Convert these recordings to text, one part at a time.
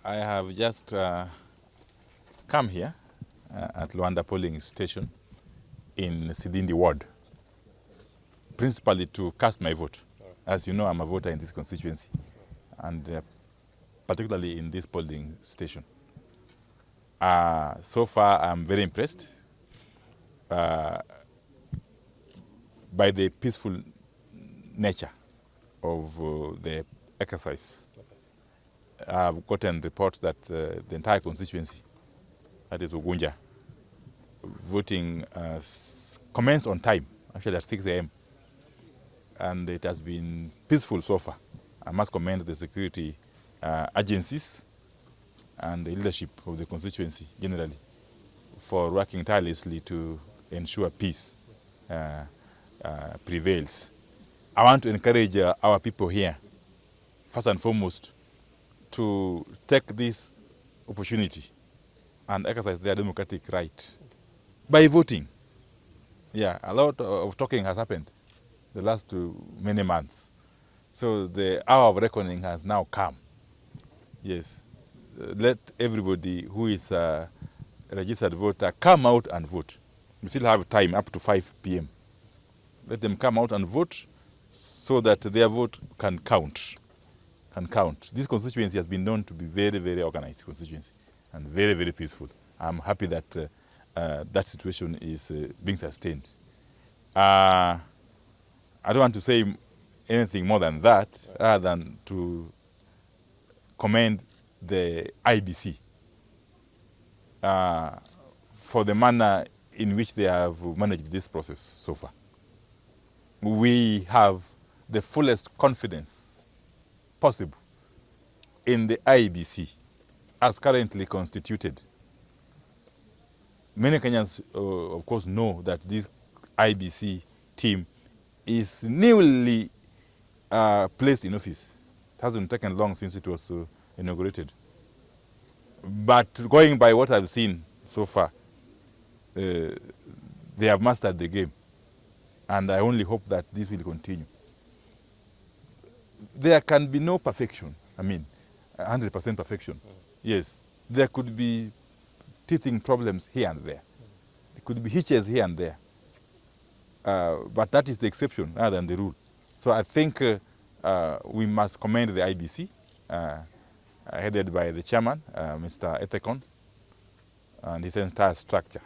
I have just come here at Luanda polling station in Sidindi ward, principally to cast my vote. As you know, I'm a voter in this constituency, and particularly in this polling station. So far, I'm very impressed by the peaceful nature of the exercise. I've gotten reports that the entire constituency, that is Ugunja, voting commenced on time, actually at 6 a.m. And it has been peaceful so far. I must commend the security agencies and the leadership of the constituency generally for working tirelessly to ensure peace prevails. I want to encourage our people here, first and foremost, to take this opportunity and exercise their democratic right by voting. Yeah, a lot of talking has happened the last many months. So the hour of reckoning has now come. Yes, let everybody who is a registered voter come out and vote. We still have time up to 5 p.m. Let them come out and vote so that their vote can count. This constituency has been known to be very, very organized constituency and very, very peaceful. I'm happy that that situation is being sustained. I don't want to say anything more than that, other than to commend the IEBC for the manner in which they have managed this process so far. We have the fullest confidence possible in the IEBC as currently constituted. Many Kenyans, of course, know that this IEBC team is newly placed in office. It hasn't taken long since it was inaugurated. But going by what I've seen so far, they have mastered the game. And I only hope that this will continue. There can be no perfection. I mean, 100% perfection. Yes, there could be teething problems here and there. There could be hitches here and there. But that is the exception rather than the rule. So I think we must commend the IEBC, headed by the chairman, Mr. Ethekon, and his entire structure.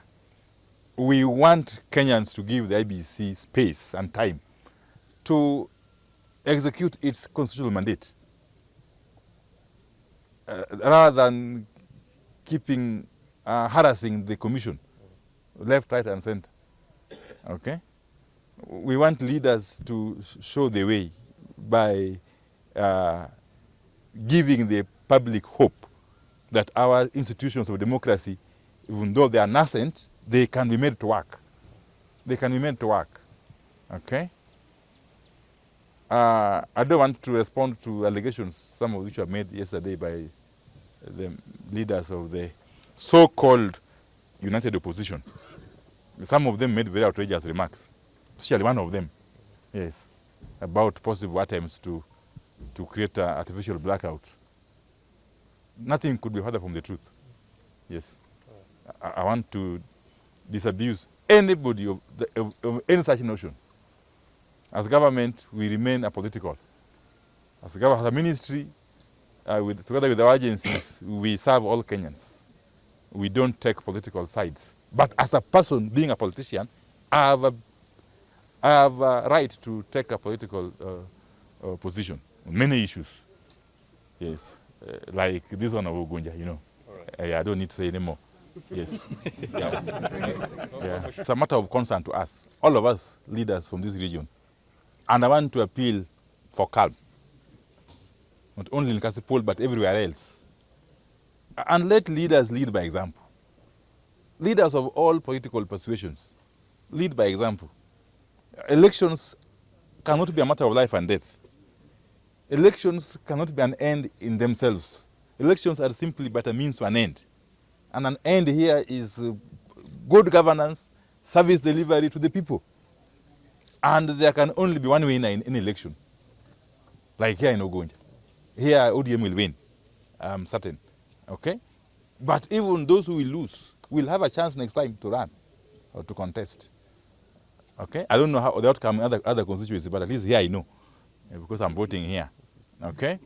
We want Kenyans to give the IEBC space and time to execute its constitutional mandate, rather than keeping harassing the commission, left, right, and center. Okay? We want leaders to show the way by giving the public hope that our institutions of democracy, even though they are nascent, they can be made to work. They can be made to work. Okay? I don't want to respond to allegations, some of which were made yesterday by the leaders of the so-called united opposition. Some of them made very outrageous remarks, especially one of them, yes, about possible attempts to create an artificial blackout. Nothing could be further from the truth. Yes. I want to disabuse anybody of any such notion. As government, we remain apolitical. As a ministry, together with our agencies, we serve all Kenyans. We don't take political sides. But as a person, being a politician, I have a right to take a political position on many issues. Yes, like this one of Ugunja, you know. Right. I don't need to say anymore. Yes. Yeah. Yeah. It's a matter of concern to us, all of us leaders from this region. And I want to appeal for calm, not only in Kasipul, but everywhere else. And let leaders lead by example. Leaders of all political persuasions lead by example. Elections cannot be a matter of life and death. Elections cannot be an end in themselves. Elections are simply but a means to an end. And an end here is good governance, service delivery to the people. And there can only be one winner in any election, like here in Ugunja. Here, ODM will win, I'm certain. Okay? But even those who will lose will have a chance next time to run or to contest. Okay? I don't know how the outcome in other constituencies, but at least here I know because I'm voting here. Okay?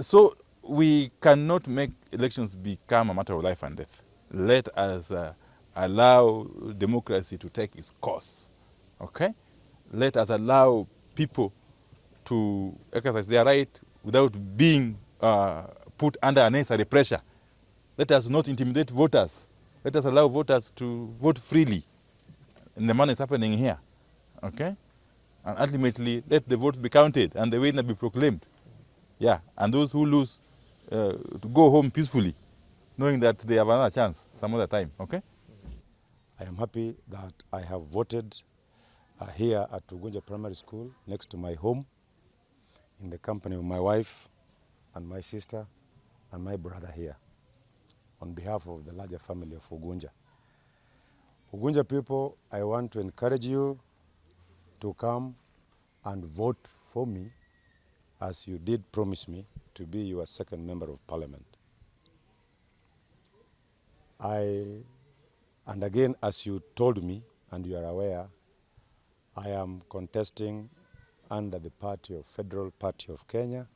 So we cannot make elections become a matter of life and death. Let us allow democracy to take its course. Okay? Let us allow people to exercise their right without being put under unnecessary pressure. Let us not intimidate voters. Let us allow voters to vote freely in the manner it's happening here. Okay? And ultimately, let the votes be counted and the winner be proclaimed. Yeah, and those who lose to go home peacefully, knowing that they have another chance some other time. Okay? I am happy that I have voted here at Ugunja Primary School next to my home in the company of my wife and my sister and my brother here on behalf of the larger family of Ugunja. Ugunja people, I want to encourage you to come and vote for me as you did promise me to be your second member of parliament. And again, as you told me, and you are aware, I am contesting under the party of Federal Party of Kenya,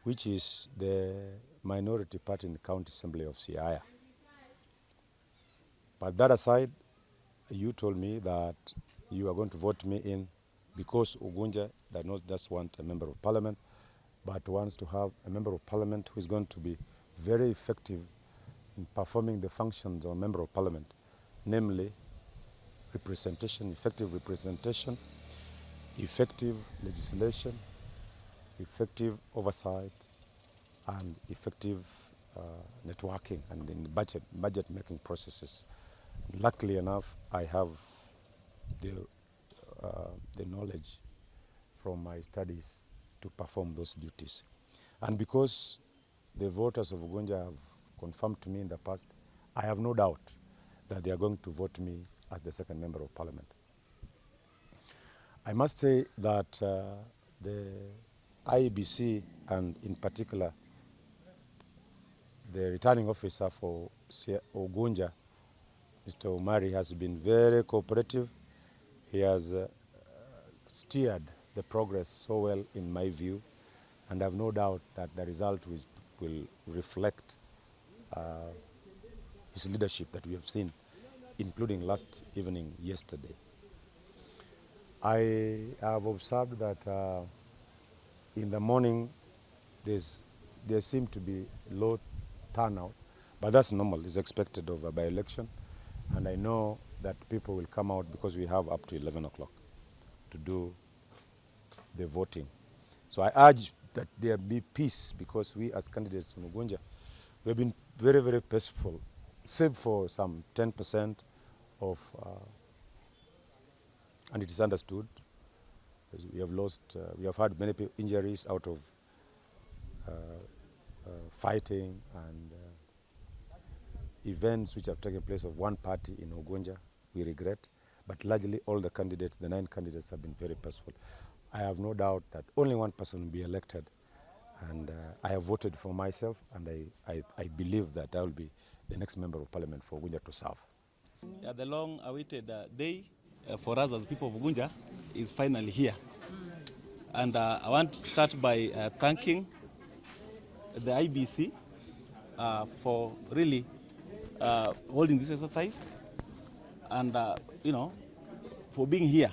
which is the minority party in the County Assembly of Siaya. But that aside, you told me that you are going to vote me in because Ugunja does not just want a member of parliament, but wants to have a member of parliament who is going to be very effective in performing the functions of a member of parliament, namely representation, effective legislation, effective oversight, and effective networking and in budget making processes. Luckily enough, I have the knowledge from my studies to perform those duties. And because the voters of Ugunja have confirmed to me in the past, I have no doubt that they are going to vote me as the second member of parliament. I must say that the IEBC, and in particular the returning officer for Ugunja, Mr. Omari, has been very cooperative. He has steered the progress so well in my view, and I have no doubt that the result will reflect his leadership that we have seen, including last evening, yesterday. I have observed that in the morning there seemed to be low turnout, but that's normal, it's expected of a by-election, and I know that people will come out because we have up to 11 o'clock to do the voting. So I urge that there be peace, because we as candidates in Ugunja, we have been very, very peaceful, save for some 10% of, and it is understood, as we have lost, we have had many injuries out of fighting and events which have taken place of one party in Ugunja. We regret, but largely all the candidates, the 9 candidates, have been very peaceful. I have no doubt that only one person will be elected, and I have voted for myself, and I believe that I will be the next member of parliament for Ugunja to serve. Yeah, the long-awaited day for us as people of Ugunja is finally here. And I want to start by thanking the IEBC for really holding this exercise and, for being here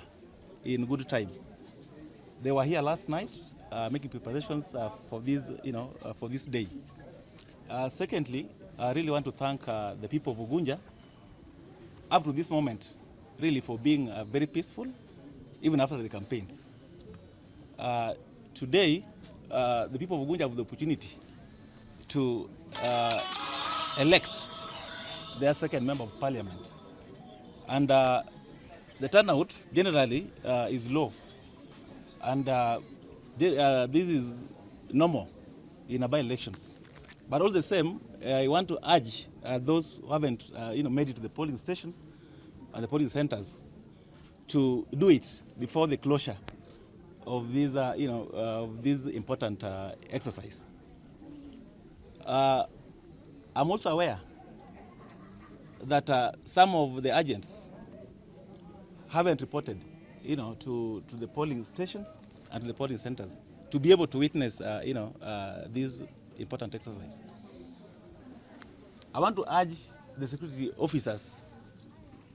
in good time. They were here last night making preparations for this, for this day. Secondly, I really want to thank the people of Ugunja up to this moment, really, for being very peaceful, even after the campaigns. Today, the people of Ugunja have the opportunity to elect their second member of parliament. And the turnout generally is low. And this is normal in by-elections. But all the same, I want to urge those who haven't made it to the polling stations and the polling centers to do it before the closure of this, this important exercise. I'm also aware that some of the agents haven't reported, to the polling stations and to the polling centers to be able to witness, these important exercise. I want to urge the security officers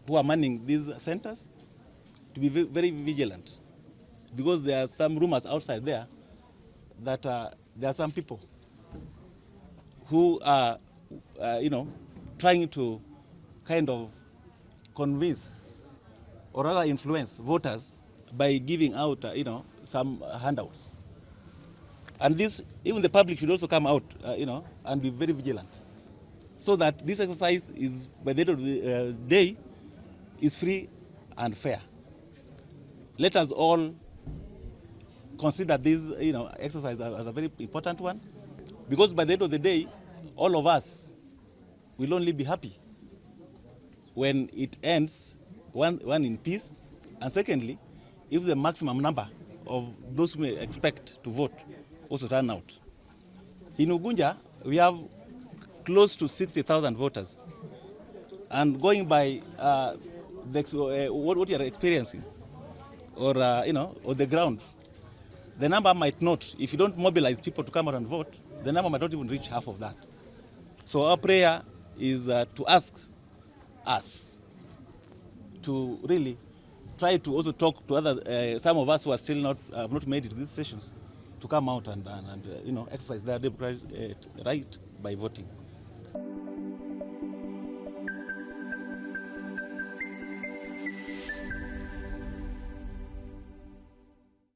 who are manning these centers to be very vigilant, because there are some rumors outside there that there are some people who are, trying to kind of convince or rather influence voters by giving out, some handouts. And this, even the public should also come out, and be very vigilant, so that this exercise is, by the end of the day, is free and fair. Let us all consider this, exercise as a very important one, because by the end of the day, all of us will only be happy when it ends, one in peace, and secondly, if the maximum number of those who may expect to vote also turn out. In Ugunja, we have close to 60,000 voters, and going by what you are experiencing, or on the ground, the number might not, if you don't mobilize people to come out and vote, the number might not even reach half of that. So our prayer is to ask us to really try to also talk to other, some of us who are still have not made it to these sessions, to come out and exercise their democratic right by voting.